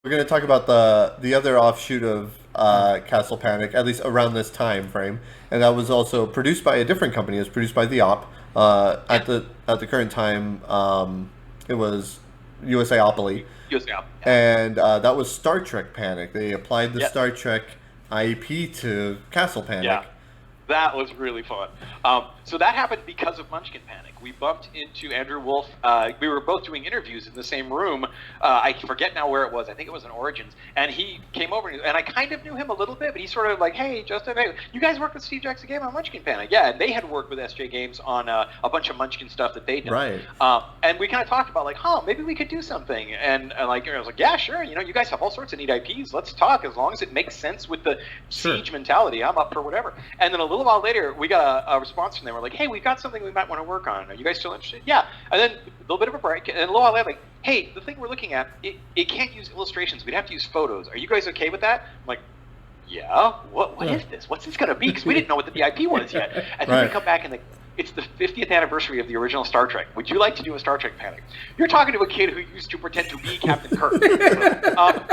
We're going to talk about the other offshoot of Castle Panic, at least around this time frame, and that was also produced by a different company. It was produced by the Op. Yeah, At the current time, it was USAopoly, USA. Yeah. and that was Star Trek Panic. They applied the Yeah. Star Trek IP to Castle Yeah. Panic. That was really fun. So that happened because of Munchkin Panic. We bumped into Andrew Wolf. We were both doing interviews in the same room. I forget now where it was. I think it was in Origins. And he came over, and I kind of knew him a little bit, but he's sort of like, hey, Justin, hey, you guys worked with Steve Jackson Game on Munchkin Panic. Yeah, and they had worked with SJ Games on a bunch of Munchkin stuff that they'd done. Right. And we kind of talked about, like, maybe we could do something. And like, I was like, yeah, sure. You guys have all sorts of neat IPs. Let's talk. As long as it makes sense with the Siege mentality, I'm up for whatever. And then a little while later, we got a response from them. We're like, hey, we've got something we might want to work on. Are you guys still interested? Yeah. And then a little bit of a break. And a little while later, like, hey, the thing we're looking at, it can't use illustrations. We'd have to use photos. Are you guys okay with that? I'm like, yeah. What is this? What's this going to be? Because we didn't know what the VIP was yet. And then we come back and it's the 50th anniversary of the original Star Trek. Would you like to do a Star Trek Panic? You're talking to a kid who used to pretend to be Captain Kirk.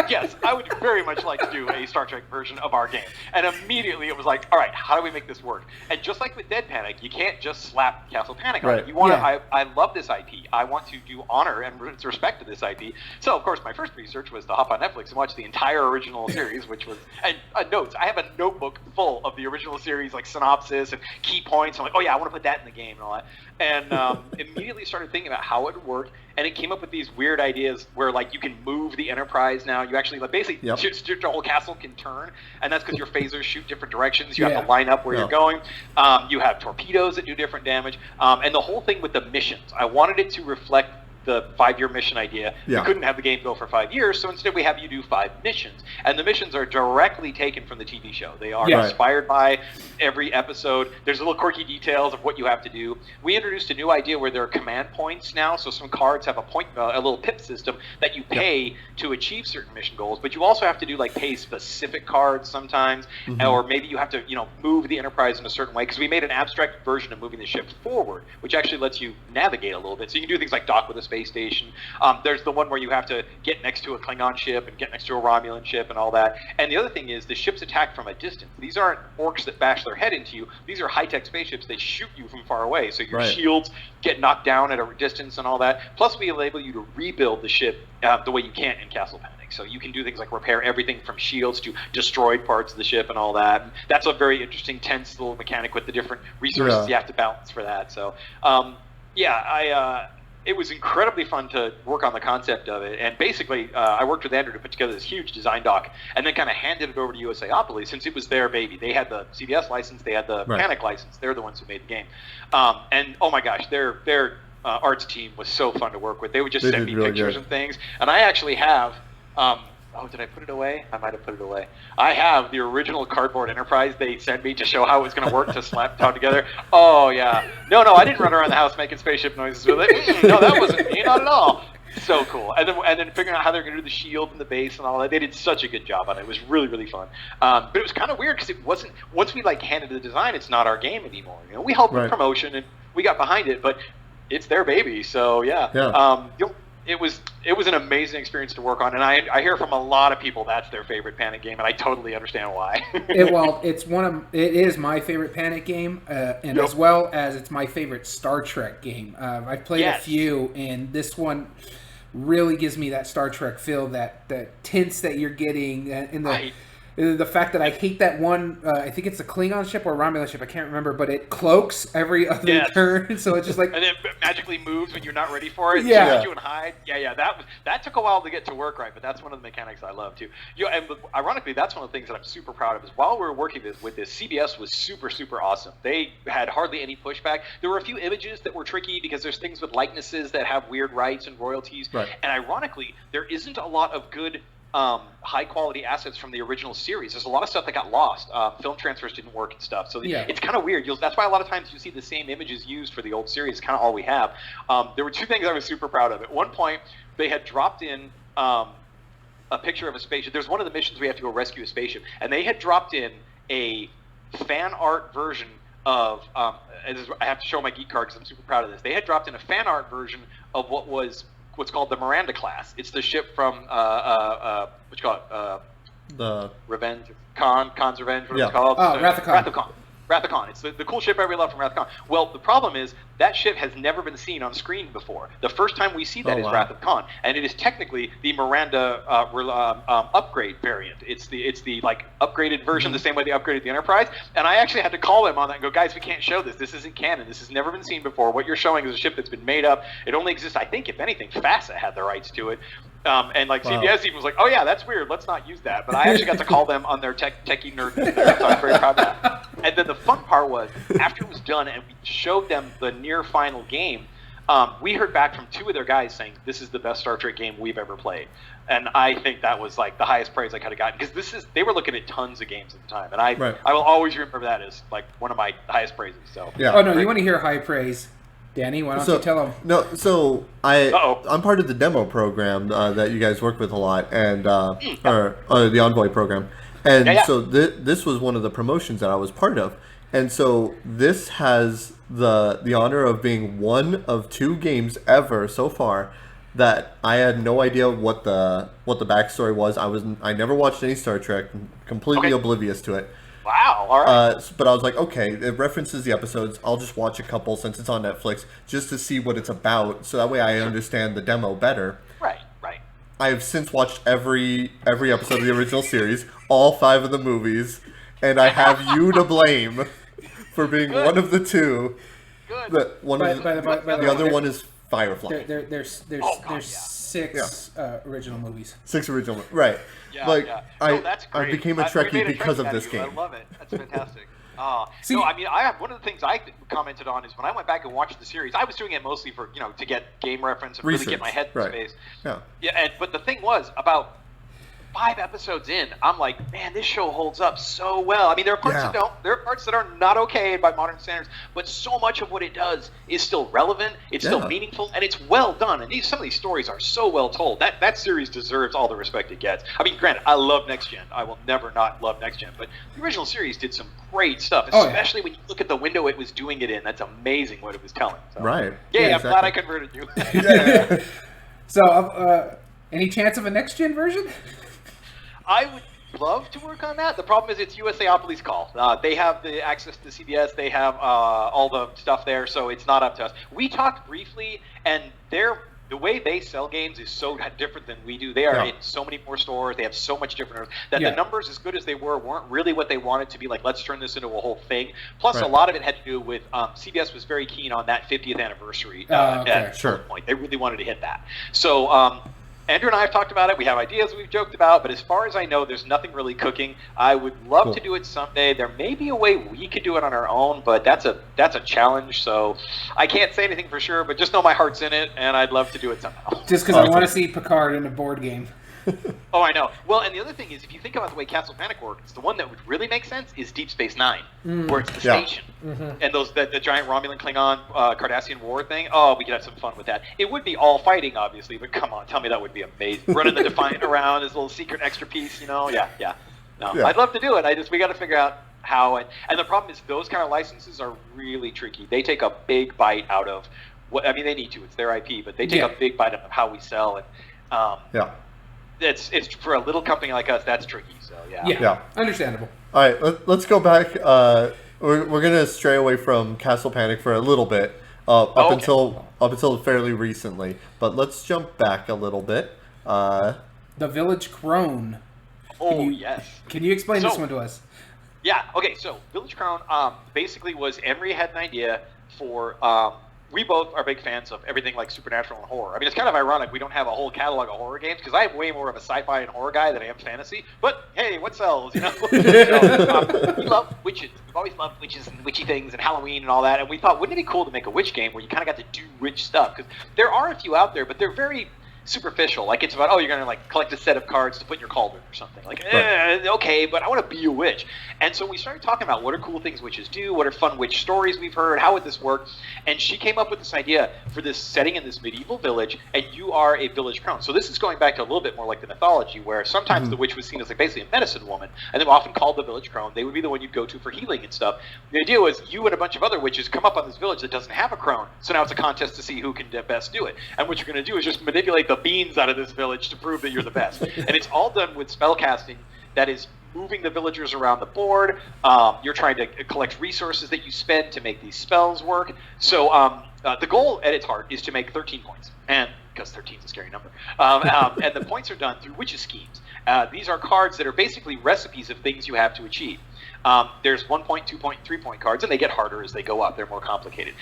Yes, I would very much like to do a Star Trek version of our game. And immediately it was like, all right, how do we make this work? And just like with Dead Panic, you can't just slap Castle Panic on it. You want to, I love this IP. I want to do honor and respect to this IP. So, of course, my first research was to hop on Netflix and watch the entire original series, which was, and notes. I have a notebook full of the original series, like synopsis and key points. I'm like, oh yeah, I want to put that in the game and all that. And immediately started thinking about how it would work, and it came up with these weird ideas where, like, you can move the Enterprise now. You actually, like, basically, the whole castle can turn, and that's because your phasers shoot different directions. You have to line up where you're going. You have torpedoes that do different damage, and the whole thing with the missions. I wanted it to reflect the 5-year mission idea. We couldn't have the game go for 5 years, so instead we have you do 5 missions. And the missions are directly taken from the TV show. They are inspired by every episode. There's little quirky details of what you have to do. We introduced a new idea where there are command points now, so some cards have a little pip system that you pay to achieve certain mission goals, but you also have to do, like, pay specific cards sometimes, or maybe you have to, move the Enterprise in a certain way, because we made an abstract version of moving the ship forward, which actually lets you navigate a little bit. So you can do things like dock with a space station. There's the one where you have to get next to a Klingon ship and get next to a Romulan ship and all that. And the other thing is the ship's attacked from a distance. These aren't orcs that bash their head into you. These are high-tech spaceships. They shoot you from far away. So your shields get knocked down at a distance and all that. Plus, we enable you to rebuild the ship the way you can't in Castle Panic. So you can do things like repair everything from shields to destroyed parts of the ship and all that. And that's a very interesting, tense little mechanic with the different resources you have to balance for that. So, it was incredibly fun to work on the concept of it. And basically, I worked with Andrew to put together this huge design doc and then kind of handed it over to USAopoly since it was their baby. They had the CBS license. They had the Panic license. They're the ones who made the game. And, oh, my gosh, their arts team was so fun to work with. They would just send me pictures and things. And I actually have... did I put it away? I might have put it away. I have the original cardboard Enterprise they sent me to show how it was going to work to slap down together. Oh, yeah. No, I didn't run around the house making spaceship noises with it. No, that wasn't me, not at all. So cool. And then figuring out how they're going to do the shield and the base and all that. They did such a good job on it. It was really, really fun. But it was kind of weird because it wasn't, once we, like, handed the design, it's not our game anymore. We helped with promotion and we got behind it, but it's their baby. So, it was an amazing experience to work on, and I hear from a lot of people that's their favorite Panic game, and I totally understand why. It is my favorite Panic game, and as well as it's my favorite Star Trek game. I've played a few, and this one really gives me that Star Trek feel, that tints that you're getting, and the fact that I hate that one, I think it's a Klingon ship or a Romulan ship, I can't remember, but it cloaks every other turn, so it's just like... And it magically moves when you're not ready for it, so you and hide. That took a while to get to work right, but that's one of the mechanics I love, too. And ironically, that's one of the things that I'm super proud of, is while we were working with this, CBS was super, super awesome. They had hardly any pushback. There were a few images that were tricky, because there's things with likenesses that have weird rights and royalties, and ironically, there isn't a lot of good... high quality assets from the original series. There's a lot of stuff that got lost. Film transfers didn't work and stuff. So it's kind of weird. That's why a lot of times you see the same images used for the old series. It's kind of all we have. There were 2 things I was super proud of. At one point, they had dropped in a picture of a spaceship. There's one of the missions we have to go rescue a spaceship, and they had dropped in a fan art version of, I have to show my geek card because I'm super proud of this. They had dropped in a fan art version of what was what's called the Miranda class. It's the ship from what you call it? The Revenge Khan's Revenge. What Yeah. it's called? Oh, Wrath of Khan. Wrath of Khan. Wrath of Khan. It's the cool ship everybody loved from Wrath of Khan. Well, the problem is that ship has never been seen on screen before. The first time we see that is wow. Wrath of Khan, and it is technically the Miranda upgrade variant. It's the like upgraded version, the same way they upgraded the Enterprise. And I actually had to call them on that and go, guys, we can't show this. This isn't canon. This has never been seen before. What you're showing is a ship that's been made up. It only exists, I think, if anything, FASA had the rights to it. And like Wow. CBS even was like, oh yeah, that's weird. Let's not use that. But I actually got to call them on their techie nerd. So I'm very proud of that. And then the fun part was after it was done and we showed them the near final game, we heard back from 2 of their guys saying this is the best Star Trek game we've ever played. And I think that was like the highest praise I could have gotten because they were looking at tons of games at the time, and I will always remember that as like one of my highest praises. So Yeah. Oh no, you want to hear high praise, Danny? Why don't you tell them? No, so I'm part of the demo program that you guys work with a lot, and or the Envoy program, and so this was one of the promotions that I was part of, and so this has the honor of being one of 2 games ever so far that I had no idea what the backstory was. I never watched any Star Trek, completely oblivious to it. Wow, all right. But I was like, okay, it references the episodes. I'll just watch a couple since it's on Netflix, just to see what it's about, so that way I understand the demo better. Right. I have since watched every episode of the original series, all 5 of the movies, and I have you to blame for being one of the 2. Good. The other one is Firefly. There's 6 original movies. 6 original, right? Yeah, that's I great. became a Trekkie because of this I game. love it. That's fantastic. No, I mean, I have one of the things I commented on is when I went back and watched the series, I was doing it mostly for to get game reference and really get my head in space. Yeah. But the thing was about 5 episodes in, I'm like, man, this show holds up so well. I mean, there are parts that don't. There are parts that are not okay by modern standards, but so much of what it does is still relevant. It's still meaningful, and it's well done. And some of these stories are so well told. That series deserves all the respect it gets. I mean, granted, I love Next Gen. I will never not love Next Gen. But the original series did some great stuff, especially when you look at the window it was doing it in. That's amazing what it was telling. So, right. Yeah, exactly. I'm glad I converted you. So, any chance of a Next Gen version? I would love to work on that. The problem is it's USAopoly's call. They have the access to CBS. They have all the stuff there, so it's not up to us. We talked briefly, and the way they sell games is so different than we do. They are in so many more stores. They have so much different that the numbers, as good as they weren't really what they wanted to be. Like, let's turn this into a whole thing. Plus, a lot of it had to do with CBS was very keen on that 50th anniversary at some point. They really wanted to hit that. So Andrew and I have talked about it. We have ideas we've joked about, but as far as I know, there's nothing really cooking. I would love to do it someday. There may be a way we could do it on our own, but that's a challenge. So I can't say anything for sure, but just know my heart's in it, and I'd love to do it somehow. Just because I want to see Picard in a board game. Oh, I know. Well, and the other thing is, if you think about the way Castle Panic works, the one that would really make sense is Deep Space Nine, where it's the station. And the giant Romulan Klingon Cardassian war thing. Oh, we could have some fun with that. It would be all fighting, obviously, but come on, tell me that would be amazing. Running the Defiant around, this little secret extra piece, No, I'd love to do it. We got to figure out how. And the problem is, those kind of licenses are really tricky. They take a big bite out of what. I mean, they need to. It's their IP, but they take a big bite out of how we sell. And it's for a little company like us, that's tricky. So yeah. Understandable. All right, let's go back. We're gonna stray away from Castle Panic for a little bit, up until fairly recently. But let's jump back a little bit. The Village Crone. Can you explain this one to us? Yeah. Okay. So Village Crone basically was Emery had an idea for. We both are big fans of everything like supernatural and horror. I mean, it's kind of ironic we don't have a whole catalog of horror games because I am way more of a sci-fi and horror guy than I am fantasy. But hey, what sells, we love witches. We've always loved witches and witchy things and Halloween and all that. And we thought, wouldn't it be cool to make a witch game where you kind of got to do witch stuff? Because there are a few out there, but they're very superficial. Like it's about, you're going to like collect a set of cards to put in your cauldron or something. Like, okay, but I want to be a witch. And so we started talking about what are cool things witches do, what are fun witch stories we've heard, how would this work? And she came up with this idea for this setting in this medieval village, and you are a village crone. So this is going back to a little bit more like the mythology, where sometimes the witch was seen as like basically a medicine woman, and they were often called the village crone. They would be the one you'd go to for healing and stuff. The idea was you and a bunch of other witches come up on this village that doesn't have a crone, so now it's a contest to see who can best do it. And what you're going to do is just manipulate the beans out of this village to prove that you're the best. And it's all done with spellcasting that is moving the villagers around the board. You're trying to collect resources that you spend to make these spells work. So the goal at its heart is to make 13 points. And because 13 is a scary number. And the points are done through witches' schemes. These are cards that are basically recipes of things you have to achieve. There's 1 point, 2 point, 3 point cards, and they get harder as they go up. They're more complicated.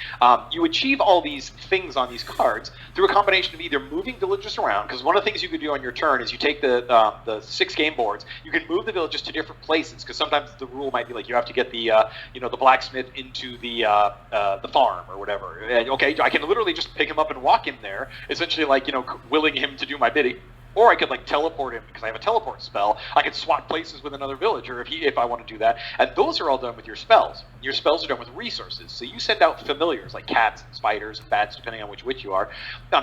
You achieve all these things on these cards through a combination of either moving villagers around, because one of the things you could do on your turn is you take the 6 game boards, you can move the villagers to different places, because sometimes the rule might be like you have to get the the blacksmith into the farm or whatever. And, okay, I can literally just pick him up and walk him there, essentially like willing him to do my bidding. Or I could like teleport him because I have a teleport spell. I could swap places with another villager if I want to do that. And those are all done with your spells. Your spells are done with resources. So you send out familiars like cats and spiders and bats, depending on which witch you are.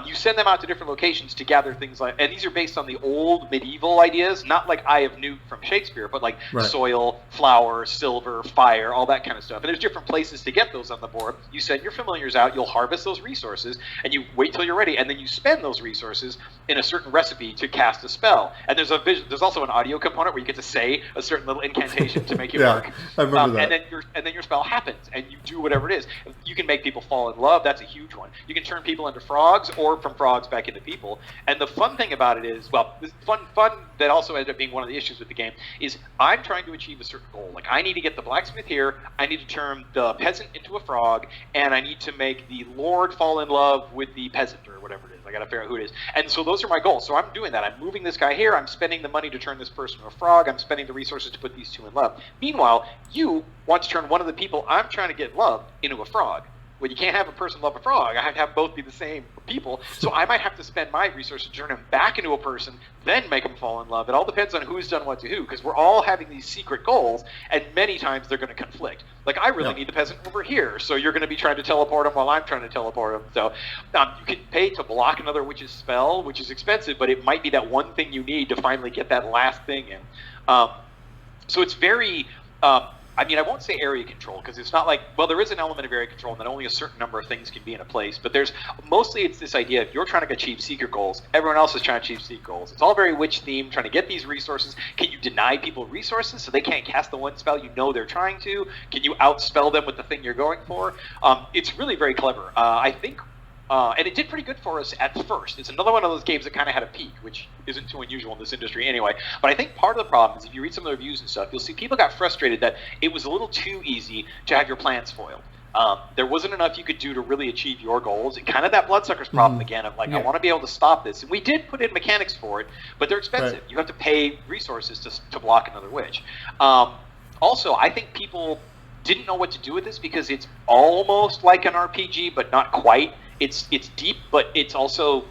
You send them out to different locations to gather things like, and these are based on the old medieval ideas, not like Eye of Newt from Shakespeare, but like soil, flour, silver, fire, all that kind of stuff. And there's different places to get those on the board. You send your familiars out, you'll harvest those resources, and you wait till you're ready, and then you spend those resources in a certain recipe to cast a spell. And there's there's also an audio component where you get to say a certain little incantation to make it work. I remember that. And then your spell happens, and you do whatever it is. You can make people fall in love. That's a huge one. You can turn people into frogs, or from frogs back into people. And the fun thing about it is, this fun that also ended up being one of the issues with the game is I'm trying to achieve a certain goal. Like I need to get the blacksmith here. I need to turn the peasant into a frog, and I need to make the lord fall in love with the peasant or whatever it is. I got to figure out who it is. And so those are my goals. So I'm doing that. I'm moving this guy here. I'm spending the money to turn this person into a frog. I'm spending the resources to put these two in love. Meanwhile, you want to turn one of the people I'm trying to get in love into a frog. Well, you can't have a person love a frog. I have to have both be the same people. So I might have to spend my resources to turn him back into a person, then make him fall in love. It all depends on who's done what to who, because we're all having these secret goals, and many times they're going to conflict. Like, I really need the peasant over here, so you're going to be trying to teleport him while I'm trying to teleport him. So you can pay to block another witch's spell, which is expensive, but it might be that one thing you need to finally get that last thing in. So it's very... I won't say area control, because it's not like, well, there is an element of area control, and that only a certain number of things can be in a place, but it's this idea of you're trying to achieve secret goals, everyone else is trying to achieve secret goals. It's all very witch themed, trying to get these resources. Can you deny people resources so they can't cast the one spell you know they're trying to? Can you outspell them with the thing you're going for? It's really very clever. I think and it did pretty good for us at first. It's another one of those games that kind of had a peak, which isn't too unusual in this industry anyway. But I think part of the problem is if you read some of the reviews and stuff, you'll see people got frustrated that it was a little too easy to have your plans foiled. There wasn't enough you could do to really achieve your goals. And kind of that Bloodsuckers problem again of like, I want to be able to stop this. And we did put in mechanics for it, but they're expensive. Right. You have to pay resources to block another witch. Also, I think people didn't know what to do with this because it's almost like an RPG, but not quite. It's deep, but it's also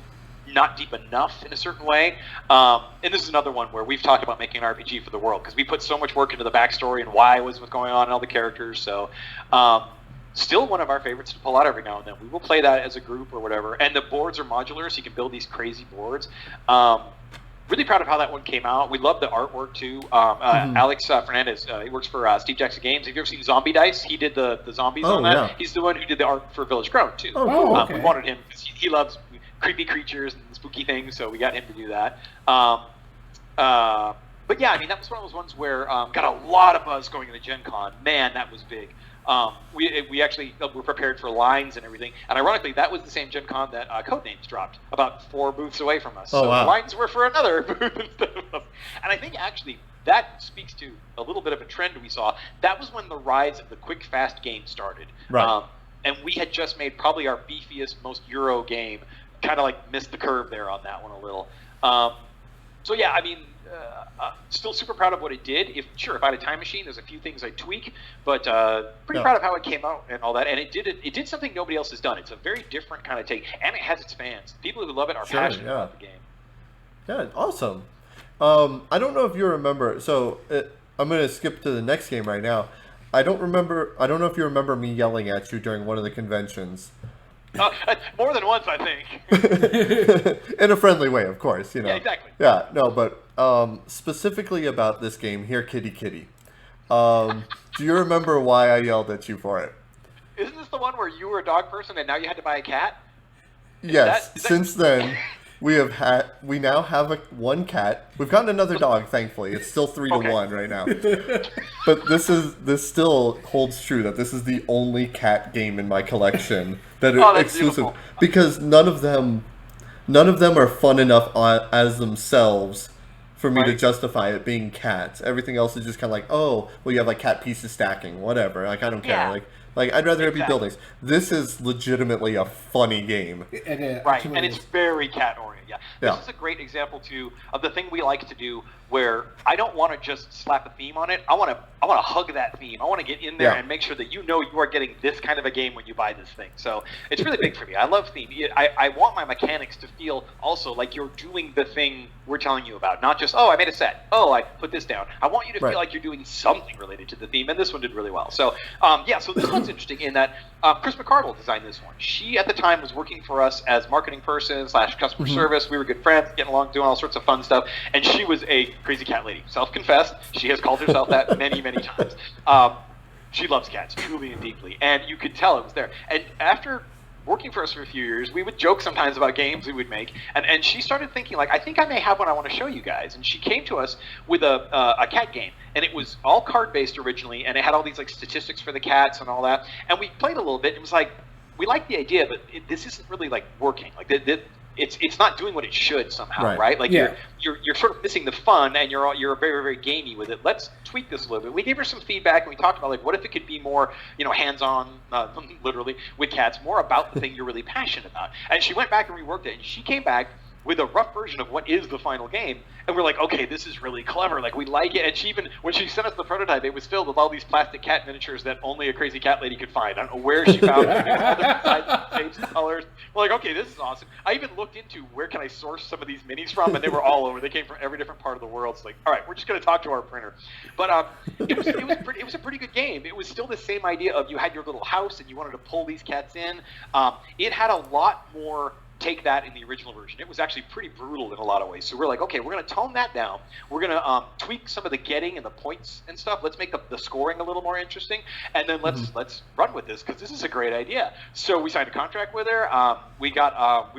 not deep enough in a certain way. And this is another one where we've talked about making an RPG for the world because we put so much work into the backstory and why was what's going on and all the characters. So still one of our favorites to pull out every now and then. We will play that as a group or whatever. And the boards are modular, so you can build these crazy boards. Really proud of how that one came out. We love the artwork too. Alex Fernandez, he works for Steve Jackson Games. Have you ever seen Zombie Dice? He did the zombies on that. Yeah. He's the one who did the art for Village Crone too. Okay. We wanted him because he loves creepy creatures and spooky things, so we got him to do that. But yeah, that was one of those ones where got a lot of buzz going into Gen Con. Man, that was big. We actually were prepared for lines and everything, and ironically, that was the same Gen Con that Codenames dropped about 4 booths away from us. So the lines were for another booth instead of us. And I think actually that speaks to a little bit of a trend we saw. That was when the rise of the quick, fast game started. Right. And we had just made probably our beefiest, most Euro game, kind of like missed the curve there on that one a little. So yeah, I mean, still super proud of what it did. If I had a time machine, there's a few things I'd tweak, but pretty proud of how it came out and all that. And it did something nobody else has done. It's a very different kind of take, and it has its fans. People who love it are passionate about the game. Yeah, awesome. I don't know if you remember. So I'm going to skip to the next game right now. I don't know if you remember me yelling at you during one of the conventions. More than once, I think. In a friendly way, of course. You know. Yeah, exactly. Yeah, no, but specifically about this game, Here Kitty Kitty. Do you remember why I yelled at you for it? Isn't this the one where you were a dog person and now you had to buy a cat? Yes. Since then, we now have one cat. We've gotten another dog, thankfully. It's still 3-1 right now. But this still holds true that this is the only cat game in my collection that are exclusive, beautiful. because none of them are fun enough as themselves for me to justify it being cats. Everything else is just kind of like, oh, well, you have like cat pieces stacking, whatever. Like, I don't care. Like I'd rather it be buildings. This is legitimately a funny game. Right, and it's very cat-oriented. Yeah. This is a great example, too, of the thing we like to do where I don't want to just slap a theme on it. I want to hug that theme. I want to get in there and make sure that you know you are getting this kind of a game when you buy this thing. So it's really big for me. I love theme. I want my mechanics to feel also like you're doing the thing we're telling you about, not just, oh, I made a set. Oh, I put this down. I want you to feel like you're doing something related to the theme, and this one did really well. So, so this one's interesting in that Chris McCardle designed this one. She, at the time, was working for us as marketing person / customer service. We were good friends, getting along, doing all sorts of fun stuff, and she was a crazy cat lady. Self-confessed. She has called herself that many, many times. She loves cats, truly and deeply, and you could tell it was there. And after working for us for a few years, we would joke sometimes about games we would make, and she started thinking, like, I think I may have one I want to show you guys. And she came to us with a cat game, and it was all card-based originally, and it had all these like statistics for the cats and all that. And we played a little bit, and it was like, we like the idea, but this isn't really like working. Like it's not doing what it should somehow, right? Like you're sort of missing the fun, and you're very, very gamey with it. Let's tweak this a little bit. We gave her some feedback, and we talked about like, what if it could be more, hands-on, literally with cats, more about the thing you're really passionate about. And she went back and reworked it, and she came back with a rough version of what is the final game. And we're like, okay, this is really clever. Like, we like it. And she even, when she sent us the prototype, it was filled with all these plastic cat miniatures that only a crazy cat lady could find. I don't know where she found them. Colors. We're like, okay, this is awesome. I even looked into where can I source some of these minis from, and they were all over. They came from every different part of the world. It's like, all right, we're just going to talk to our printer. But it was a pretty good game. It was still the same idea of you had your little house, and you wanted to pull these cats in. It had a lot more take that in the original version. It was actually pretty brutal in a lot of ways. So we're like, okay, we're going to tone that down. We're going to tweak some of the getting and the points and stuff. Let's make the scoring a little more interesting, and then let's run with this, because this is a great idea. So we signed a contract with her. We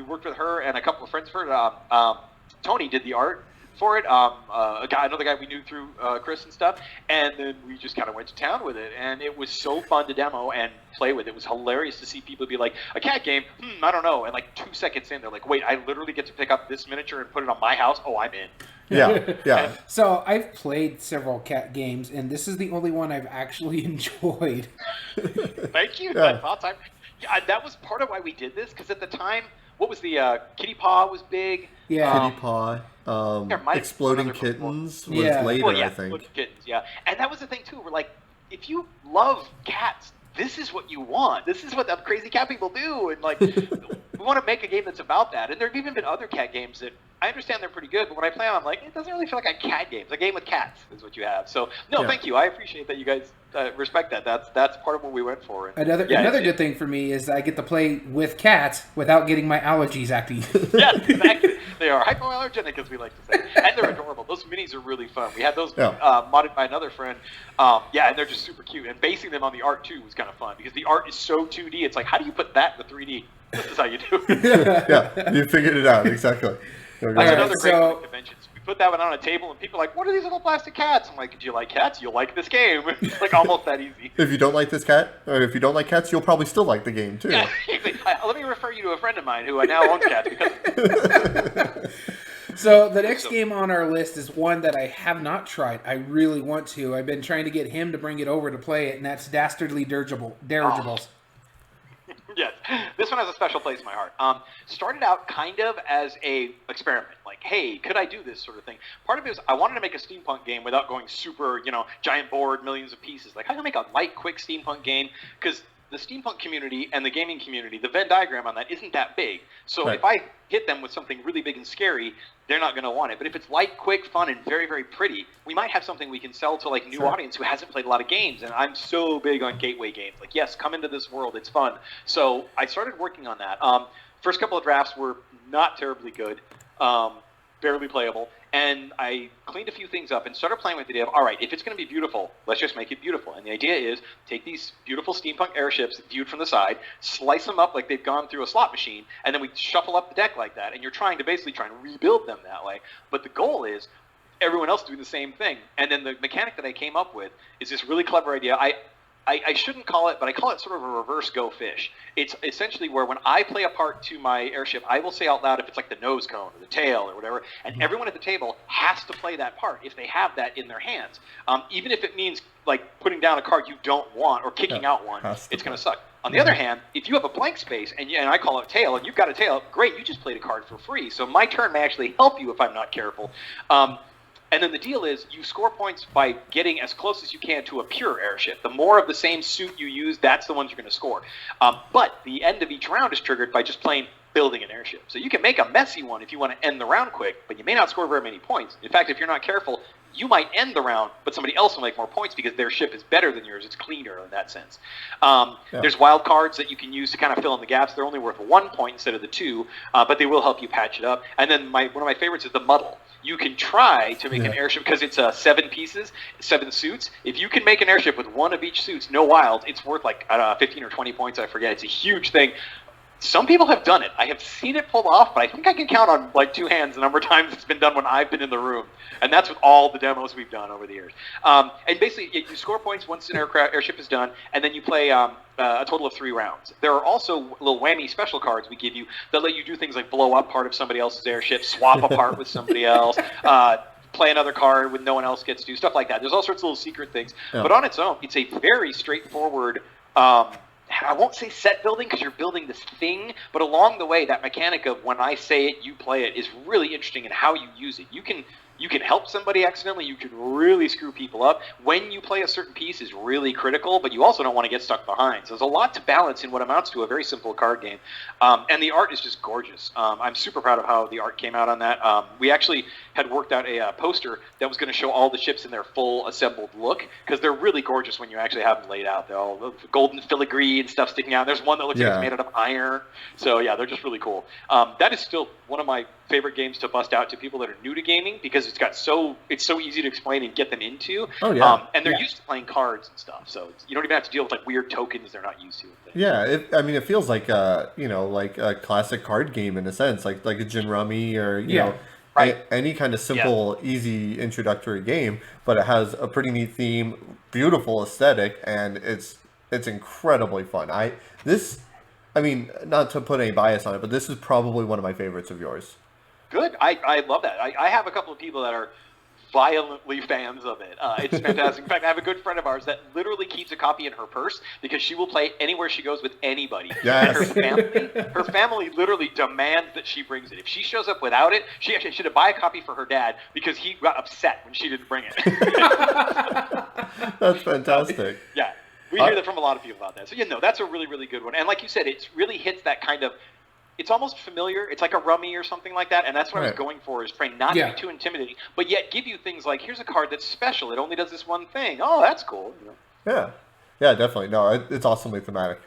worked with her and a couple of friends of hers. Tony did the art for it, another guy we knew through Chris and stuff, and then we just kind of went to town with it, and it was so fun to demo and play with. It was hilarious to see people be like, a cat game, I don't know, and like 2 seconds in, they're like, wait, I literally get to pick up this miniature and put it on my house? Oh, I'm in. Yeah. So I've played several cat games, and this is the only one I've actually enjoyed. Thank you. That was part of why we did this, because at the time, what was the Kitty Paw was big. Yeah. Kitty Paw. Exploding Kittens was later, I think. Exploding Kittens, yeah. And that was the thing, too. We're like, if you love cats, this is what you want. This is what the crazy cat people do. And, like, we want to make a game that's about that. And there have even been other cat games that I understand they're pretty good, but when I play them, I'm like, it doesn't really feel like a cat game. It's a game with cats is what you have. So, thank you. I appreciate that you guys respect that. That's part of what we went for. Another good thing for me is I get to play with cats without getting my allergies acting. Yes, exactly. They are hypoallergenic, as we like to say. And they're adorable. Those minis are really fun. We had those modded by another friend. And they're just super cute. And basing them on the art, too, was kind of fun, because the art is so 2D. It's like, how do you put that in the 3D? This is how you do it. You figured it out. Exactly. That's another great one at conventions. We put that one on a table, and people are like, what are these little plastic cats? I'm like, do you like cats? You'll like this game. It's like almost that easy. If you don't like this cat, or if you don't like cats, you'll probably still like the game, too. Yeah, let me refer you to a friend of mine who now owns cats. Because So the next game on our list is one that I have not tried. I really want to. I've been trying to get him to bring it over to play it, and that's Dastardly Dirigibles. Yes, this one has a special place in my heart. Started out kind of as a experiment. Like, hey, could I do this sort of thing? Part of it is I wanted to make a steampunk game without going super, giant board, millions of pieces. Like, how can I make a light, quick steampunk game? Because the steampunk community and the gaming community, the Venn diagram on that isn't that big. So if I hit them with something really big and scary, they're not going to want it. But if it's light, quick, fun, and very, very pretty, we might have something we can sell to like new audience who hasn't played a lot of games. And I'm so big on gateway games. Like, yes, come into this world. It's fun. So I started working on that. First couple of drafts were not terribly good, barely playable. And I cleaned a few things up and started playing with the idea of, all right, if it's going to be beautiful, let's just make it beautiful. And the idea is take these beautiful steampunk airships viewed from the side, slice them up like they've gone through a slot machine, and then we shuffle up the deck like that. And you're trying to basically try and rebuild them that way. But the goal is everyone else doing the same thing. And then the mechanic that I came up with is this really clever idea. I shouldn't call it, but I call it sort of a reverse go fish. It's essentially where when I play a part to my airship, I will say out loud if it's like the nose cone or the tail or whatever, and everyone at the table has to play that part if they have that in their hands. Even if it means like putting down a card you don't want or kicking out one, it's going to suck. On the other hand, if you have a blank space and I call it tail and you've got a tail, great, you just played a card for free. So my turn may actually help you if I'm not careful. And then the deal is you score points by getting as close as you can to a pure airship. The more of the same suit you use, that's the ones you're going to score. But the end of each round is triggered by just plain building an airship. So you can make a messy one if you want to end the round quick, but you may not score very many points. In fact, if you're not careful, you might end the round, but somebody else will make more points because their ship is better than yours. It's cleaner in that sense. There's wild cards that you can use to kind of fill in the gaps. They're only worth 1 point instead of the 2, but they will help you patch it up. And then one of my favorites is the muddle. You can try to make an airship because it's 7 pieces, 7 suits. If you can make an airship with 1 of each suits, no wild, it's worth like 15 or 20 points. I forget. It's a huge thing. Some people have done it. I have seen it pulled off, but I think I can count on like 2 hands the number of times it's been done when I've been in the room. And that's with all the demos we've done over the years. And basically, you score points once an airship is done, and then you play a total of 3 rounds. There are also little whammy special cards we give you that let you do things like blow up part of somebody else's airship, swap a part with somebody else, play another card when no one else gets to, stuff like that. There's all sorts of little secret things. But on its own, it's a very straightforward I won't say set building because you're building this thing, but along the way, that mechanic of when I say it, you play it is really interesting in how you use it. You can help somebody accidentally. You can really screw people up. When you play a certain piece is really critical, but you also don't want to get stuck behind. So there's a lot to balance in what amounts to a very simple card game. And the art is just gorgeous. I'm super proud of how the art came out on that. We actually had worked out a poster that was going to show all the ships in their full assembled look, because they're really gorgeous when you actually have them laid out. They're all golden filigree and stuff sticking out. There's one that looks like it's made out of iron. So yeah, they're just really cool. That is still one of my favorite games to bust out to people that are new to gaming, because it's so easy to explain and get them into. And they're used to playing cards and stuff, so you don't even have to deal with like weird tokens they're not used to. It feels like like a classic card game in a sense, like a gin rummy or you know any kind of simple, easy introductory game. But it has a pretty neat theme, beautiful aesthetic, and it's incredibly fun. Not to put any bias on it, but this is probably one of my favorites of yours. Good. I love that. I have a couple of people that are violently fans of it. It's fantastic. In fact, I have a good friend of ours that literally keeps a copy in her purse because she will play anywhere she goes with anybody. Yes. And her family literally demands that she brings it. If she shows up without it, she actually should have buy a copy for her dad because he got upset when she didn't bring it. That's fantastic. Yeah. We hear that from a lot of people about that. So, that's a really, really good one. And like you said, it really hits that kind of, it's almost familiar. It's like a rummy or something like that. And that's what I was going for, is trying not to be too intimidating, but yet give you things like, here's a card that's special. It only does this one thing. Oh, that's cool. Yeah, definitely. No, it's awesomely thematic.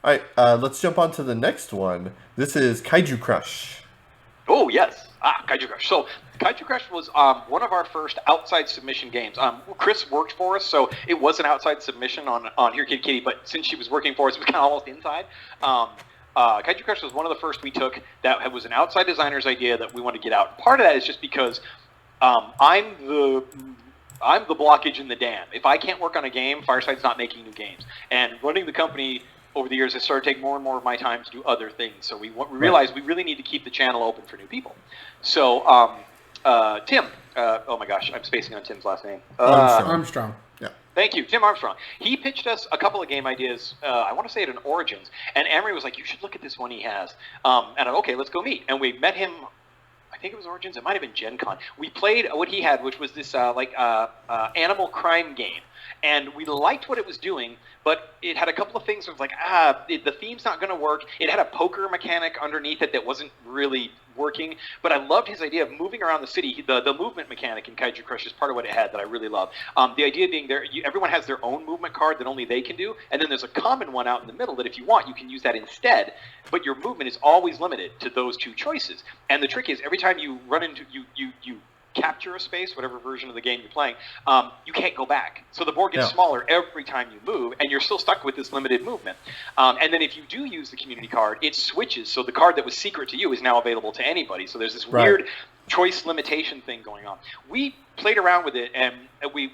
All right, let's jump on to the next one. This is Kaiju Crush. Oh, yes. Kaiju Crush. So Kaiju Crush was one of our first outside submission games. Chris worked for us, so it was an outside submission on Here Kitty Kitty, but since she was working for us, it was kind of almost inside. Kaiju Crush was one of the first we took that was an outside designer's idea that we wanted to get out. Part of that is just because I'm the blockage in the dam. If I can't work on a game, Fireside's not making new games. And running the company over the years has started to take more and more of my time to do other things. So we realized we really need to keep the channel open for new people. So Tim, oh my gosh, I'm spacing on Tim's last name. Armstrong. Thank you, Tim Armstrong. He pitched us a couple of game ideas, I want to say at an Origins, and Amory was like, you should look at this one he has. And okay, let's go meet. And we met him I think it was Origins. It might have been Gen Con. We played what he had, which was this animal crime game. And we liked what it was doing, but it had a couple of things that was like, the theme's not going to work. It had a poker mechanic underneath it that wasn't really working. But I loved his idea of moving around the city. The movement mechanic in Kaiju Crush is part of what it had that I really love. The idea being everyone has their own movement card that only they can do, and then there's a common one out in the middle that if you want, you can use that instead. But your movement is always limited to those two choices. And the trick is every time you run into you capture a space, whatever version of the game you're playing, you can't go back. So the board gets smaller every time you move, and you're still stuck with this limited movement. And then if you do use the community card, it switches. So the card that was secret to you is now available to anybody. So there's this weird choice limitation thing going on. We played around with it, and we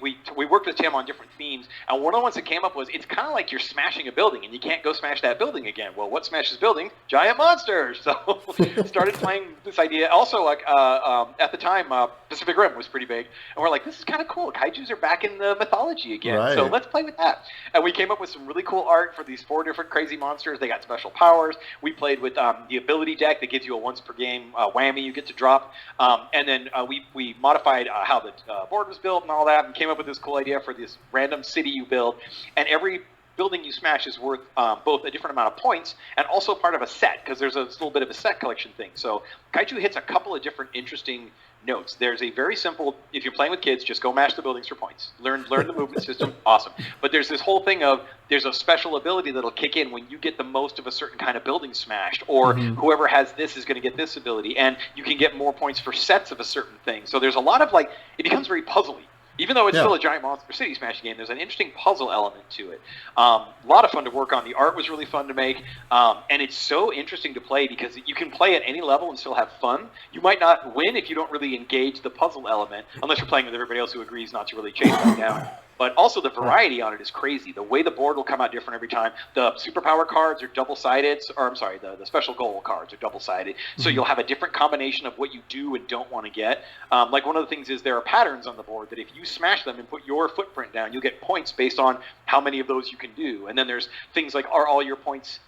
worked with Tim on different themes, and one of the ones that came up was it's kind of like you're smashing a building and you can't go smash that building again. Well, what smashes building? Giant monsters. So started playing this idea. Also, like at the time, Pacific Rim was pretty big, and we're like, this is kind of cool. Kaijus are back in the mythology again, so let's play with that. And we came up with some really cool art for these 4 different crazy monsters. They got special powers. We played with the ability deck that gives you a once per game whammy you get to drop, and then we modified how the board was built and all that, and came up with this cool idea for this random city you build, and every building you smash is worth both a different amount of points and also part of a set, because there's a little bit of a set collection thing. So Kaiju hits a couple of different interesting notes. There's a very simple, if you're playing with kids, just go mash the buildings for points. Learn the movement system, awesome. But there's this whole thing of there's a special ability that'll kick in when you get the most of a certain kind of building smashed, or whoever has this is going to get this ability, and you can get more points for sets of a certain thing. So there's a lot of it becomes very puzzly. Even though it's still a giant monster city smashing game, there's an interesting puzzle element to it. A lot of fun to work on. The art was really fun to make, and it's so interesting to play because you can play at any level and still have fun. You might not win if you don't really engage the puzzle element, unless you're playing with everybody else who agrees not to really chase that down. But also the variety on it is crazy. The way the board will come out different every time. The superpower cards are double-sided, or I'm sorry, the special goal cards are double-sided. So you'll have a different combination of what you do and don't want to get. Like one of the things is there are patterns on the board that if you smash them and put your footprint down, you'll get points based on how many of those you can do. And then there's things like, are all your points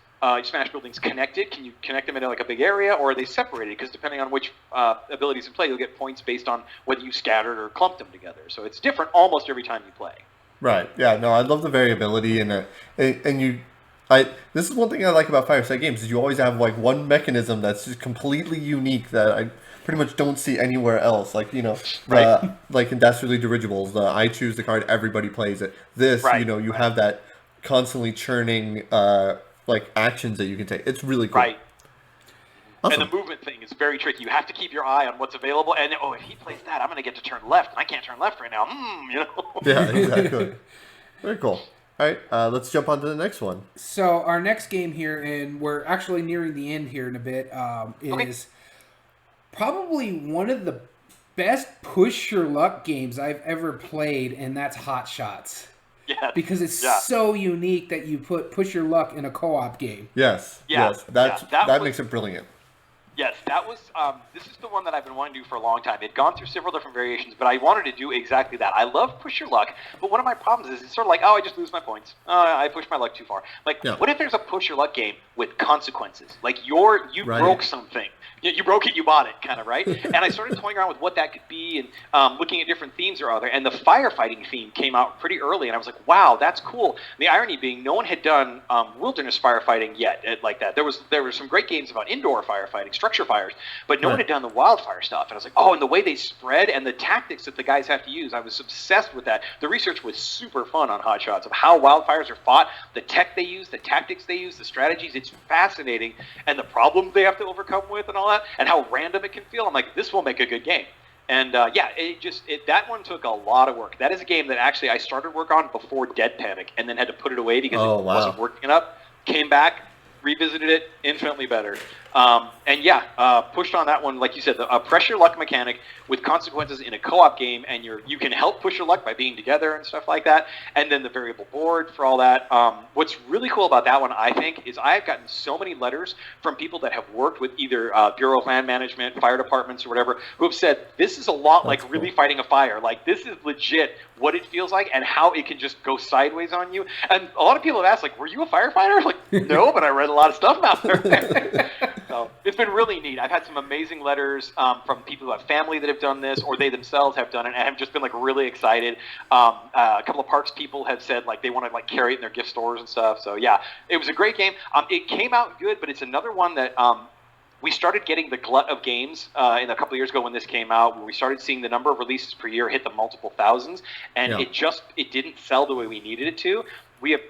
smash buildings connected? Can you connect them into like a big area, or are they separated? Because depending on which abilities in play, you'll get points based on whether you scattered or clumped them together. So it's different almost every time you play. Right. Yeah. No, I love the variability this is one thing I like about Fireside Games is you always have like one mechanism that's just completely unique that I pretty much don't see anywhere else. Like, like in Dastardly Dirigibles, I choose the card, everybody plays it. This, you have that constantly churning actions that you can take. It's really cool. Right. Awesome. And the movement thing is very tricky. You have to keep your eye on what's available. And, if he plays that, I'm going to get to turn left. And I can't turn left right now. Yeah, exactly. Very cool. All right, let's jump on to the next one. So our next game here, and we're actually nearing the end here in a bit, is probably one of the best push your luck games I've ever played, and that's Hot Shots. Yeah. Because it's so unique that you put push your luck in a co-op game. Yes. Yeah. Yes. That makes it brilliant. Yes, that was. This is the one that I've been wanting to do for a long time. It'd gone through several different variations, but I wanted to do exactly that. I love push your luck, but one of my problems is it's sort of like, I just lose my points. I pushed my luck too far. What if there's a push your luck game with consequences? Like you broke something. You broke it, you bought it, kind of, right? And I started toying around with what that could be and looking at different themes or other. And the firefighting theme came out pretty early, and I was like, wow, that's cool. The irony being, no one had done wilderness firefighting yet like that. There were some great games about indoor firefighting, structure fires, but no one had done the wildfire stuff. And I was like, and the way they spread and the tactics that the guys have to use, I was obsessed with that. The research was super fun on Hot Shots of how wildfires are fought, the tech they use, the tactics they use, the strategies. It's fascinating, and the problems they have to overcome with and all that, and how random it can feel. I'm like, this will make a good game. And that one took a lot of work. That is a game that actually I started work on before Dead Panic, and then had to put it away because it wasn't working up. Came back, revisited it, infinitely better. Pushed on that one, like you said, the pressure luck mechanic with consequences in a co-op game, and you can help push your luck by being together and stuff like that, and then the variable board for all that. What's really cool about that one, I think, is I've gotten so many letters from people that have worked with either Bureau of Land Management, fire departments, or whatever, who have said, this is a lot like really fighting a fire. Like, this is legit what it feels like and how it can just go sideways on you. And a lot of people have asked, like, were you a firefighter? Like, no, but I read a lot of stuff about there. So it's been really neat. I've had some amazing letters from people who have family that have done this, or they themselves have done it, and have just been like really excited. A couple of parks people have said like they want to like carry it in their gift stores and stuff. So yeah, it was a great game. It came out good, but it's another one that we started getting the glut of games in a couple of years ago when this came out, where we started seeing the number of releases per year hit the multiple thousands, and it didn't sell the way we needed it to. We have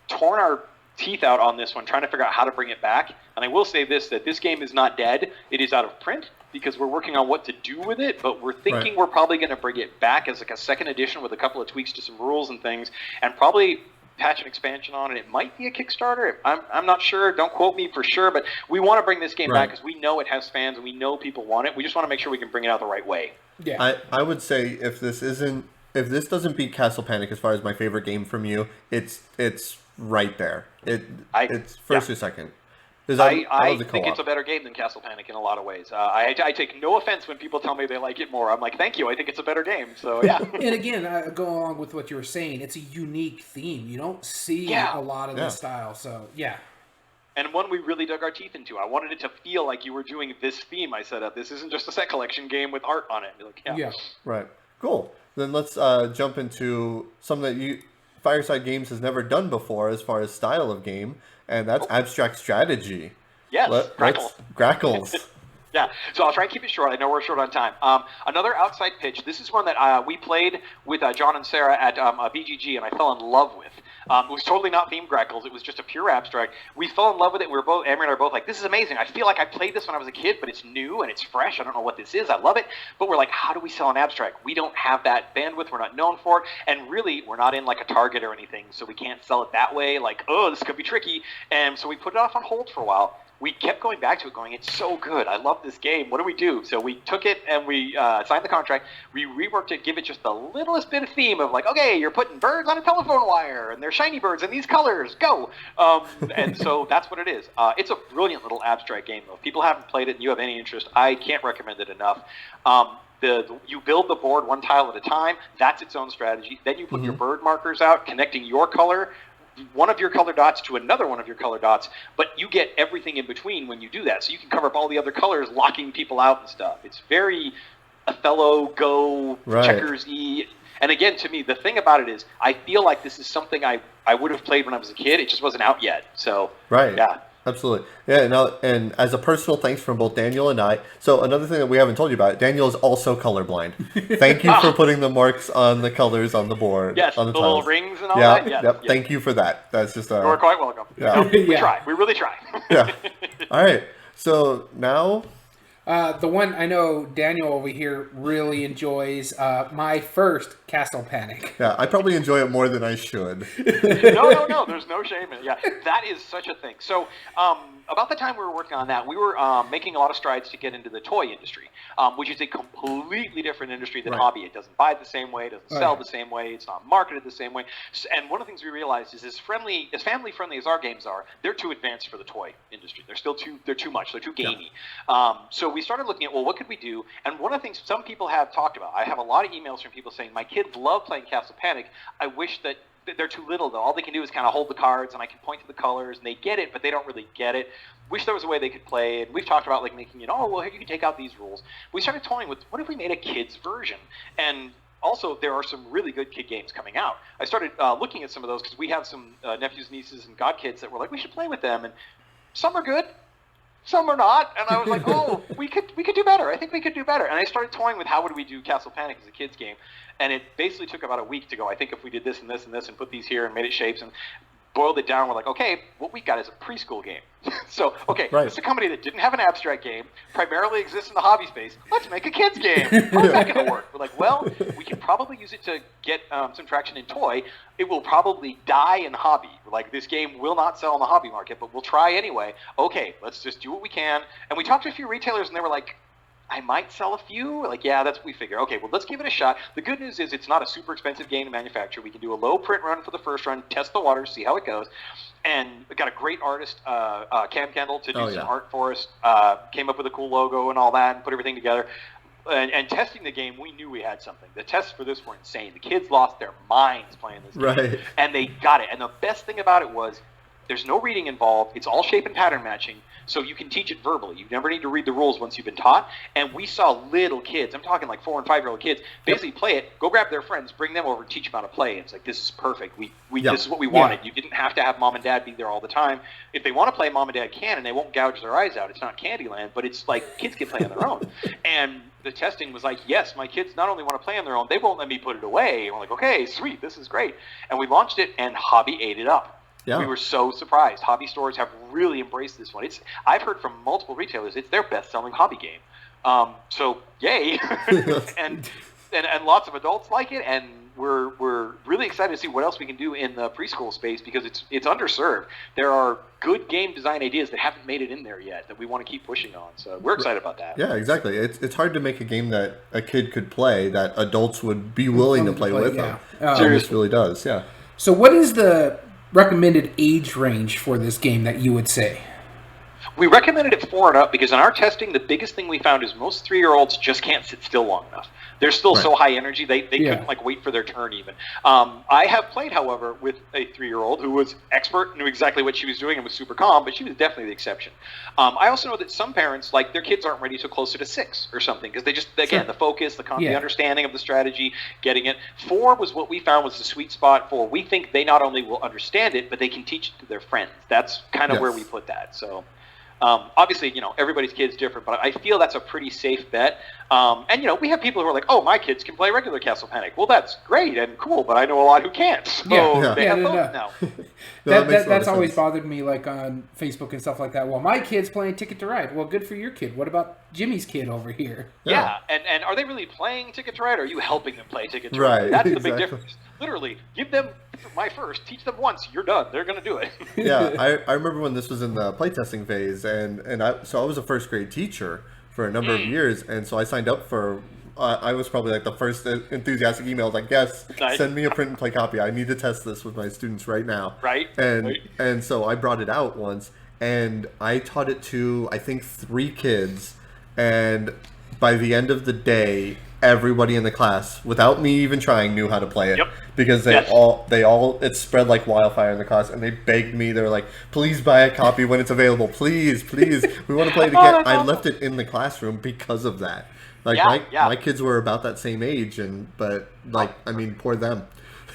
torn our teeth out on this one, trying to figure out how to bring it back. And I will say that this game is not dead. It is out of print because we're working on what to do with it, but we're thinking we're probably going to bring it back as like a second edition with a couple of tweaks to some rules and things, and probably patch an expansion on it. It might be a Kickstarter. I'm not sure. Don't quote me for sure, but we want to bring this game back because we know it has fans and we know people want it. We just want to make sure we can bring it out the right way. Yeah. I would say if this doesn't beat Castle Panic as far as my favorite game from you, it's right there. It's first or second. I think it's a better game than Castle Panic in a lot of ways. I take no offense when people tell me they like it more. I'm like, thank you. I think it's a better game. So yeah. And again, go along with what you were saying. It's a unique theme. You don't see a lot of this style. So yeah. And one we really dug our teeth into. I wanted it to feel like you were doing this theme I set up. This isn't just a set collection game with art on it. Like, yeah. Right. Cool. Then let's jump into something that Fireside Games has never done before as far as style of game, and that's abstract strategy. Yes, Grackles. Yeah, so I'll try and keep it short. I know we're short on time. Another outside pitch. This is one that we played with John and Sarah at BGG, and I fell in love with. It was totally not themed Grackles. It was just a pure abstract. We fell in love with it. Amber and I were both like, this is amazing. I feel like I played this when I was a kid, but it's new and it's fresh. I don't know what this is. I love it. But we're like, how do we sell an abstract? We don't have that bandwidth. We're not known for it. And really, we're not in like a Target or anything, so we can't sell it that way. Like, oh, this could be tricky. And so we put it off on hold for a while. We kept going back to it going, it's so good. I love this game. What do we do? So we took it and we signed the contract. We reworked it, give it just the littlest bit of theme of like, okay, you're putting birds on a telephone wire and they're shiny birds in these colors. Go. And so that's what it is. It's a brilliant little abstract game, though. If people haven't played it and you have any interest, I can't recommend it enough. You build the board one tile at a time. That's its own strategy. Then you put your bird markers out, connecting your color, one of your color dots to another one of your color dots, but you get everything in between when you do that. So you can cover up all the other colors, locking people out and stuff. It's very Othello, Go, checkers-y. And again, to me, the thing about it is I feel like this is something I would have played when I was a kid. It just wasn't out yet. So, yeah. Absolutely. Yeah, and as a personal thanks from both Daniel and I, so another thing that we haven't told you about, Daniel is also colorblind. Thank you for putting the marks on the colors on the board. Yes, on the little rings and all that. Yes, yep. Thank you for that. That's just you're quite welcome. Yeah. We try. We really try. Yeah. All right. So now... the one I know Daniel over here really enjoys, my first Castle Panic. Yeah, I probably enjoy it more than I should. No, there's no shame in it. Yeah, that is such a thing. So about the time we were working on that, we were making a lot of strides to get into the toy industry, which is a completely different industry than hobby. It doesn't buy the same way, it doesn't sell the same way, it's not marketed the same way. And one of the things we realized is as family friendly as our games are, they're too advanced for the toy industry. They're too much. They're too gamey. So we started looking at, well, what could we do? And one of the things some people have talked about, I have a lot of emails from people saying, my kids love playing Castle Panic. I wish that they're too little, though. All they can do is kind of hold the cards, and I can point to the colors, and they get it, but they don't really get it. Wish there was a way they could play it. We've talked about like making it, well, you can take out these rules. We started toying with, what if we made a kid's version? And also, there are some really good kid games coming out. I started looking at some of those because we have some nephews, nieces, and godkids that were like, we should play with them, and some are good. Some are not, and I was like, we could do better. I think we could do better. And I started toying with how would we do Castle Panic as a kid's game, and it basically took about a week to go. I think if we did this and this and this and put these here and made it shapes and boiled it down, we're like, okay, what we got is a preschool game. So, this is a company that didn't have an abstract game, primarily exists in the hobby space. Let's make a kid's game. How's that going to work? We're like, well, we can probably use it to get some traction in toy. It will probably die in hobby. We're like, this game will not sell in the hobby market, but we'll try anyway. Okay, let's just do what we can. And we talked to a few retailers, and they were like, I might sell a few. Like, yeah, that's what we figure. Okay, well, let's give it a shot. The good news is it's not a super expensive game to manufacture. We can do a low print run for the first run, test the waters, see how it goes. And we got a great artist, Cam Kendall, to do some art for us. Came up with a cool logo and all that and put everything together. And testing the game, we knew we had something. The tests for this were insane. The kids lost their minds playing this game. And they got it. And the best thing about it was There's no reading involved. It's all shape and pattern matching. So you can teach it verbally. You never need to read the rules once you've been taught. And we saw little kids, I'm talking like 4 and 5-year-old kids, basically play it, go grab their friends, bring them over, teach them how to play. And it's like, this is perfect. This is what we wanted. You didn't have to have mom and dad be there all the time. If they want to play, mom and dad can, and they won't gouge their eyes out. It's not Candyland, but it's like kids can play on their own. And the testing was like, yes, my kids not only want to play on their own, they won't let me put it away. And we're like, okay, sweet, this is great. And we launched it, and Hobby ate it up. Yeah. We were so surprised. Hobby stores have really embraced this one. I've heard from multiple retailers, it's their best-selling hobby game. So yay, and lots of adults like it, and we're really excited to see what else we can do in the preschool space because it's underserved. There are good game design ideas that haven't made it in there yet that we want to keep pushing on. So we're excited about that. Yeah, exactly. It's hard to make a game that a kid could play that adults would be willing to play with them. This really does. Yeah. So what is the recommended age range for this game that you would say? We recommended it 4 and up because in our testing, the biggest thing we found is most 3-year-olds just can't sit still long enough. They're still so high energy, they couldn't wait for their turn even. I have played, however, with a 3-year-old who was expert, knew exactly what she was doing, and was super calm, but she was definitely the exception. I also know that some parents, like, their kids aren't ready till closer to 6 or something because they just, again, the focus, the understanding of the strategy, getting it. 4 was what we found was the sweet spot for. We think they not only will understand it, but they can teach it to their friends. That's kind of where we put that. So. Obviously, everybody's kid's different, but I feel that's a pretty safe bet. And, we have people who are like, oh, my kids can play regular Castle Panic. Well, that's great and cool, but I know a lot who can't. So they have both now. That's always bothered me, like on Facebook and stuff like that. Well, my kid's playing Ticket to Ride. Well, good for your kid. What about Jimmy's kid over here? Yeah. And are they really playing Ticket to Ride, or are you helping them play Ticket to Ride? That's the big difference. Literally, give them my first, teach them once, you're done. They're going to do it. Yeah, I remember when this was in the playtesting phase, and I was a first grade teacher for a number of years, and so I signed up for, I was probably like the first enthusiastic email, like, yes, send me a print and play copy. I need to test this with my students right now. And so I brought it out once, and I taught it to, I think, 3 kids, and by the end of the day, everybody in the class, without me even trying, knew how to play it because they all it spread like wildfire in the class, and they begged me. They were like, "Please buy a copy when it's available, please, we want to play it again." I left it in the classroom because of that. Like my kids were about that same age, but poor them.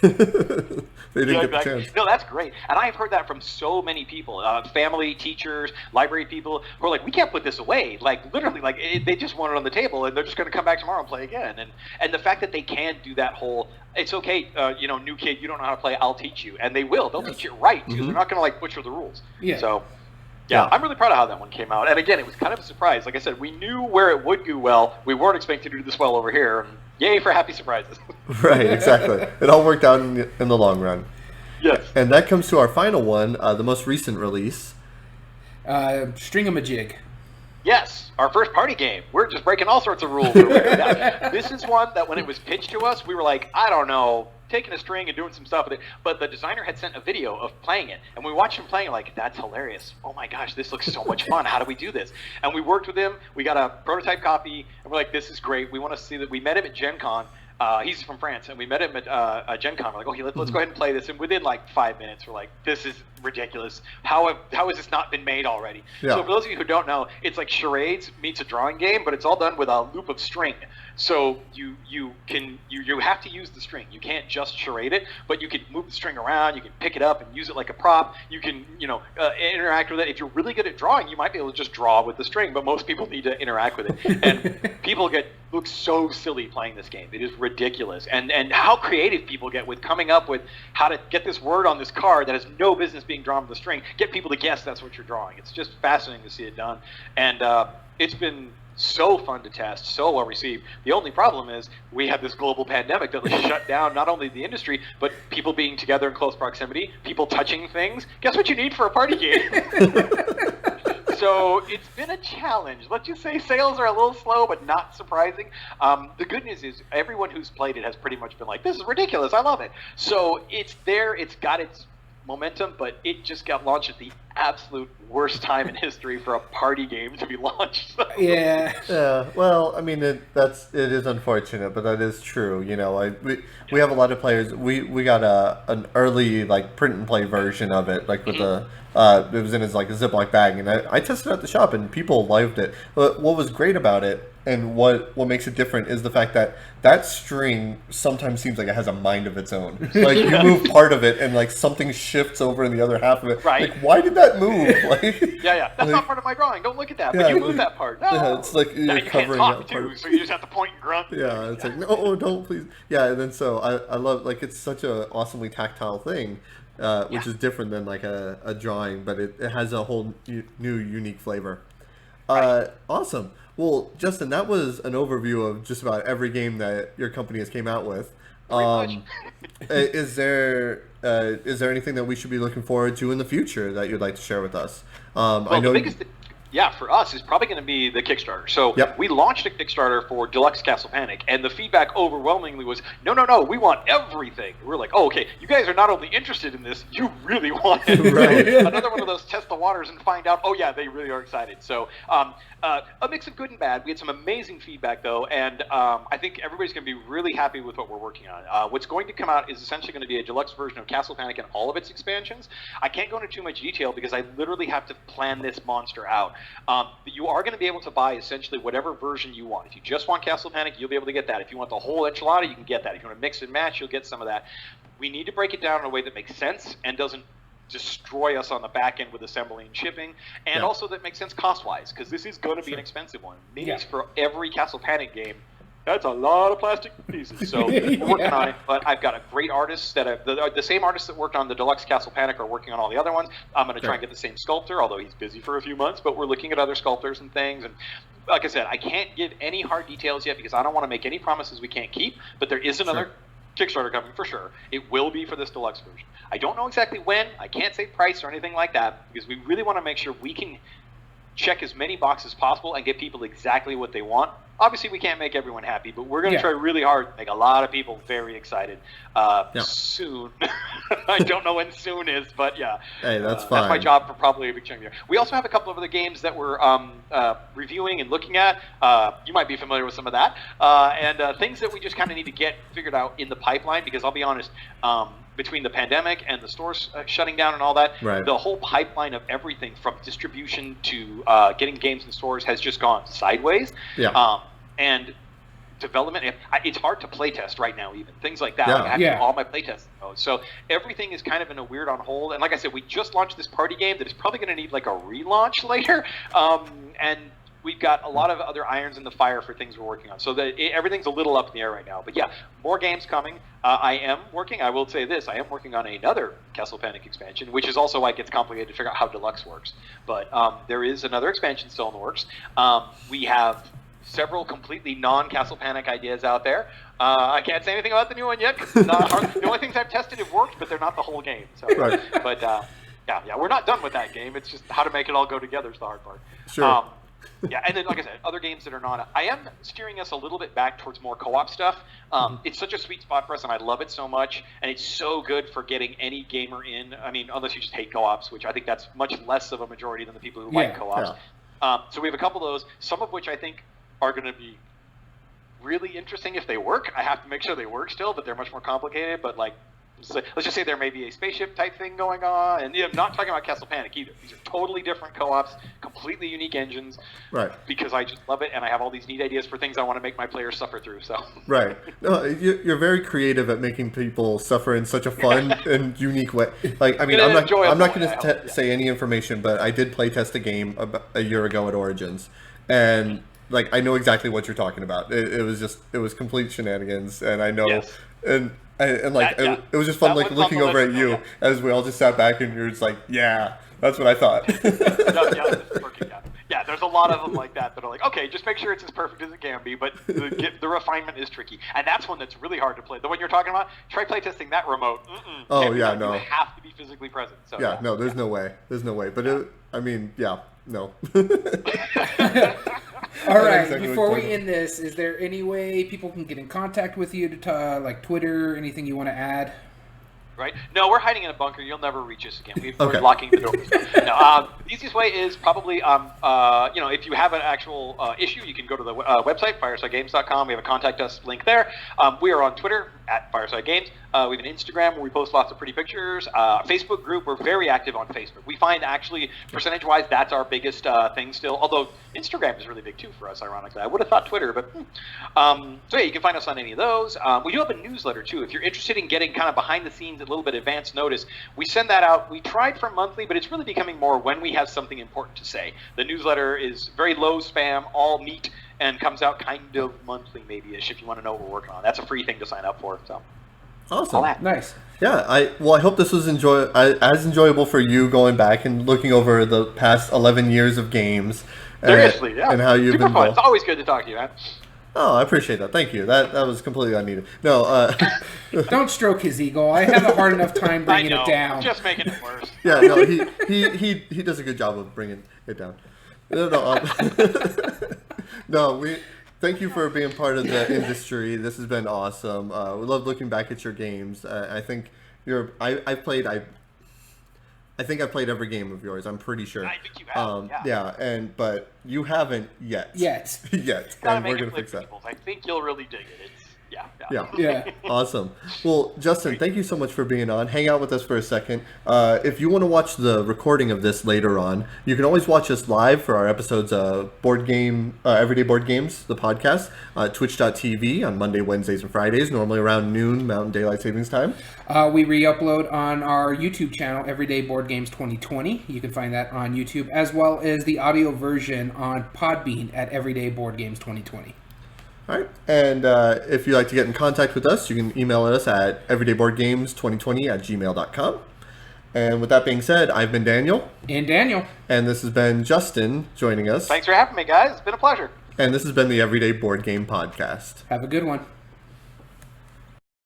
They didn't get the chance. No, that's great. And I've heard that from so many people, family, teachers, library people, who are like, we can't put this away. Like, literally, they just want it on the table, and they're just going to come back tomorrow and play again. And the fact that they can do that whole, it's okay, new kid, you don't know how to play, I'll teach you. And they will. They'll teach you right, too. They're not going to, butcher the rules. Yeah. So, yeah, I'm really proud of how that one came out. And again, it was kind of a surprise. Like I said, we knew where it would do well. We weren't expecting to do this well over here. And yay for happy surprises. Right, exactly. It all worked out in the long run. Yes. And that comes to our final one, the most recent release. Stringamajig. Yes, our first party game. We're just breaking all sorts of rules over here. Now, this is one that when it was pitched to us, we were like, I don't know, taking a string and doing some stuff with it. But the designer had sent a video of playing it, and we watched him playing, like, that's hilarious. Oh my gosh, this looks so much fun. How do we do this? And we worked with him. We got a prototype copy, and we're like, this is great. We want to see that. We met him at Gen Con. He's from France, and we met him at Gen Con. We're like, okay, let's go ahead and play this. And within 5 minutes, we're like, this is ridiculous. How has this not been made already? Yeah. So for those of you who don't know, it's like charades meets a drawing game, but it's all done with a loop of string. So you have to use the string. You can't just charade it, but you can move the string around. You can pick it up and use it like a prop. You can interact with it. If you're really good at drawing, you might be able to just draw with the string, but most people need to interact with it. And people look so silly playing this game. It is ridiculous. And how creative people get with coming up with how to get this word on this card that has no business being drawn with the string, get people to guess that's what you're drawing. It's just fascinating to see it done. And it's been so fun to test, so well received. The only problem is we had this global pandemic that shut down not only the industry, but people being together in close proximity, people touching things. Guess what you need for a party game? So it's been a challenge. Let's just say sales are a little slow, but not surprising. The good news is everyone who's played it has pretty much been like, this is ridiculous, I love it. So it's there, it's got its momentum, but it just got launched at the absolute worst time in history for a party game to be launched. So. Yeah. Yeah. Well, I mean, it is unfortunate, but that is true. We have a lot of players. We got an early like print and play version of it, like with it was in his like a Ziploc bag, and I tested it at the shop, and people loved it. But what was great about it, and what makes it different, is the fact that string sometimes seems like it has a mind of its own. Like you move part of it, and like something shifts over in the other half of it. Right. Like, why did that move? Like, yeah. That's not part of my drawing. Don't look at that. But you move that part. No. Yeah, it's like you're you covering can't talk that part. too, so you just have to point and grunt. Yeah, it's like, no, don't, please. Yeah, and then so I love, like, it's such a awesomely tactile thing, which is different than like a drawing, but it has a whole new unique flavor. Awesome. Well, Justin, that was an overview of just about every game that your company has came out with. Is there anything that we should be looking forward to in the future that you'd like to share with us? I know. For us, is probably going to be the Kickstarter. So we launched a Kickstarter for Deluxe Castle Panic, and the feedback overwhelmingly was, no, we want everything. We're like, oh, okay, you guys are not only interested in this, you really want it. Right. So another one of those test the waters and find out, oh, yeah, they really are excited. So a mix of good and bad. We had some amazing feedback, though, and I think everybody's going to be really happy with what we're working on. What's going to come out is essentially going to be a deluxe version of Castle Panic and all of its expansions. I can't go into too much detail because I literally have to plan this monster out. You are going to be able to buy essentially whatever version you want. If you just want Castle Panic, you'll be able to get that. If you want the whole enchilada, you can get that. If you want to mix and match, you'll get some of that. We need to break it down in a way that makes sense and doesn't destroy us on the back end with assembly and shipping, and also that makes sense cost-wise, because this is going to be an expensive one. Minis for every Castle Panic game. That's a lot of plastic pieces. So we're working on it, but I've got a great artist that the same artists that worked on the Deluxe Castle Panic are working on all the other ones. I'm going to try and get the same sculptor, although he's busy for a few months, but we're looking at other sculptors and things. And like I said, I can't give any hard details yet because I don't want to make any promises we can't keep, but there is another Kickstarter coming for sure. It will be for this deluxe version. I don't know exactly when. I can't say price or anything like that because we really want to make sure we can check as many boxes as possible and get people exactly what they want. Obviously, we can't make everyone happy, but we're going to try really hard to make a lot of people very excited soon. I don't know when soon is, but yeah. Hey, that's fine. That's my job for probably a big chunk of the year. We also have a couple of other games that we're reviewing and looking at. You might be familiar with some of that. And things that we just kind of need to get figured out in the pipeline because I'll be honest, between the pandemic and the stores shutting down and all that, the whole pipeline of everything from distribution to getting games in stores has just gone sideways. And development, it's hard to playtest right now even. Things like that. Like I have to do all my playtests. So everything is kind of in a weird on hold. And like I said, we just launched this party game that is probably going to need like a relaunch later. And we've got a lot of other irons in the fire for things we're working on. So everything's a little up in the air right now. But yeah, more games coming. I will say this, I am working on another Castle Panic expansion, which is also why it gets complicated to figure out how Deluxe works. But there is another expansion still in the works. We have several completely non-Castle Panic ideas out there. I can't say anything about the new one yet, because it's not hard. The only things I've tested have worked, but they're not the whole game. So. But we're not done with that game. It's just how to make it all go together is the hard part. Sure. And then, like I said, other games that are not. I am steering us a little bit back towards more co-op stuff. It's such a sweet spot for us, and I love it so much. And it's so good for getting any gamer in. I mean, unless you just hate co-ops, which I think that's much less of a majority than the people who like co-ops. So we have a couple of those, some of which I think are going to be really interesting if they work. I have to make sure they work still, but they're much more complicated. But like, let's just say there may be a spaceship type thing going on, and I'm not talking about Castle Panic either. These are totally different co-ops, completely unique engines. Because I just love it, and I have all these neat ideas for things I want to make my players suffer through. So. No, you're very creative at making people suffer in such a fun and unique way. Like, I mean, I'm not going to say any information, but I did play test a game a year ago at Origins, and like I know exactly what you're talking about. It was complete shenanigans, and I know and it was just fun like looking over at you as we all just sat back and you're just like, yeah, that's what I thought. There's a lot of them like that are like, okay, just make sure it's as perfect as it can be, but the refinement is tricky, and that's one that's really hard to play. The one you're talking about, try playtesting that remote. No. You have to be physically present. So no, there's no way, but no. All right, before we end this, is there any way people can get in contact with you to like Twitter, anything you want to add? Right? No, we're hiding in a bunker. You'll never reach us again. Okay. We're locking the doors. No, the easiest way is probably, if you have an actual issue, you can go to the website, firesidegames.com. We have a contact us link there. We are on Twitter, at Fireside Games. We have an Instagram where we post lots of pretty pictures. Facebook group, we're very active on Facebook. We find actually, percentage-wise, that's our biggest thing still, although Instagram is really big too for us, ironically. I would have thought Twitter, but so yeah, you can find us on any of those. We do have a newsletter too. If you're interested in getting kind of behind the scenes, a little bit advance notice, we send that out. We tried for monthly, but it's really becoming more when we have something important to say. The newsletter is very low spam, all meat, and comes out kind of monthly, maybe-ish, if you want to know what we're working on. That's a free thing to sign up for. So awesome. Nice. Yeah, I hope this was as enjoyable for you going back and looking over the past 11 years of games. Seriously, yeah. And how you've been fun. It's always good to talk to you, man. Oh, I appreciate that. Thank you. That was completely unneeded. No, don't stroke his ego. I have a hard enough time bringing it down. Just making it worse. Yeah, no, he does a good job of bringing it down. No, thank you for being part of the industry. This has been awesome. We love looking back at your games. I think I think I've played every game of yours. I'm pretty sure. I think you have. But you haven't yet. Yet. And we're gonna fix that. I think you'll really dig it. Yeah. Awesome. Well, Justin, thank you so much for being on. Hang out with us for a second. If you want to watch the recording of this later on, you can always watch us live for our episodes of Everyday Board Games, the podcast, twitch.tv on Monday, Wednesdays, and Fridays, normally around noon Mountain Daylight Savings Time. We re-upload on our YouTube channel, Everyday Board Games 2020. You can find that on YouTube, as well as the audio version on Podbean at Everyday Board Games 2020. All right, and if you'd like to get in contact with us, you can email us at everydayboardgames2020@gmail.com. And with that being said, I've been Daniel. And Daniel. And this has been Justin joining us. Thanks for having me, guys. It's been a pleasure. And this has been the Everyday Board Game Podcast. Have a good one.